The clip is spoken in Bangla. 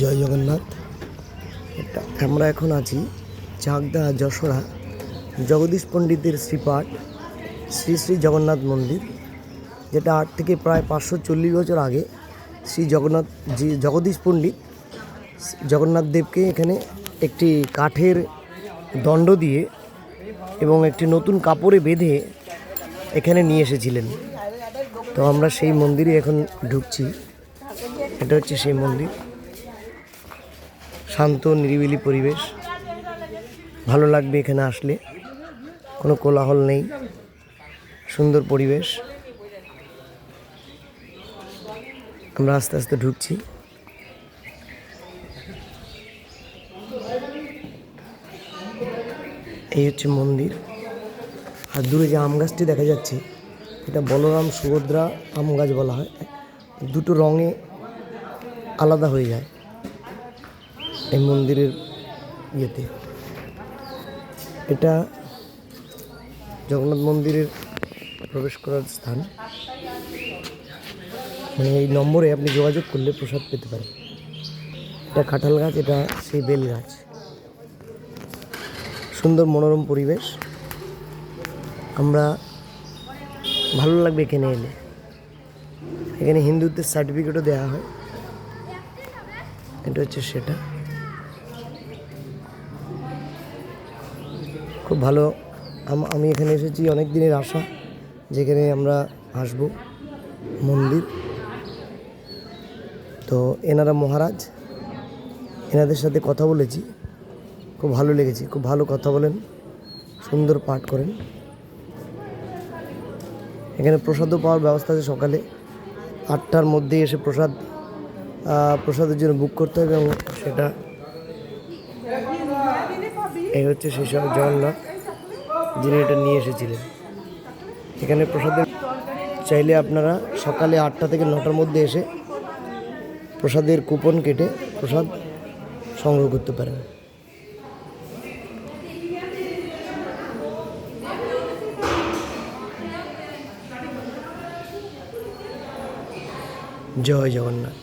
জয় জগন্নাথ। আমরা এখন আছি চাকদা যশোরা জগদীশ পণ্ডিতের শ্রীপাঠ শ্রী শ্রী জগন্নাথ মন্দির, যেটা আজ থেকে প্রায় 540 বছর আগে শ্রী জগদীশ পণ্ডিত জগন্নাথ দেবকে এখানে একটি কাঠের দণ্ড দিয়ে এবং একটি নতুন কাপড়ে বেঁধে এখানে নিয়ে এসেছিলেন। তো আমরা সেই মন্দিরে এখন ঢুকছি। এটা হচ্ছে সেই মন্দির। শান্ত নিরিবিলি পরিবেশ, ভালো লাগবে এখানে আসলে। কোনো কোলাহল নেই, সুন্দর পরিবেশ। আমরা আস্তে আস্তে ঢুকছি। এই হচ্ছে মন্দির। আর দূরে যে আম গাছটি দেখা যাচ্ছে, এটা বলরাম সুভদ্রা আম গাছ বলা হয়। দুটো রঙে আলাদা হয়ে যায় এই মন্দিরের ইয়েতে। এটা জগন্নাথ মন্দিরের প্রবেশ করার স্থান। মানে এই নম্বরে আপনি যোগাযোগ করলে প্রসাদ পেতে পারেন। এটা কাঁঠাল গাছ, এটা সেই বেল গাছ। সুন্দর মনোরম পরিবেশ। আমরা ভালো লাগবে এখানে এলে। এখানে হিন্দুত্বের সার্টিফিকেটও দেওয়া হয়। এটা হচ্ছে সেটা। খুব ভালো। আমি এখানে এসেছি, অনেক দিনের আশা যেখানে আমরা আসবো মন্দির। তো এনারা মহারাজ, এনাদের সাথে কথা বলেছি, খুব ভালো লেগেছে। খুব ভালো কথা বলেন, সুন্দর পাঠ করেন। এখানে প্রসাদও পাওয়ার ব্যবস্থা আছে। সকালে 8টার মধ্যে এসে প্রসাদের জন্য বুক করতে হবে, এবং সেটা এই হচ্ছে সেই সব জগন্নাথ যিনি এটা নিয়ে এসেছিলেন। এখানে প্রসাদের চাইলে আপনারা সকালে 8টা থেকে 9টার মধ্যে এসে প্রসাদের কুপন কেটে প্রসাদ সংগ্রহ করতে পারেন। জয় জগন্নাথ।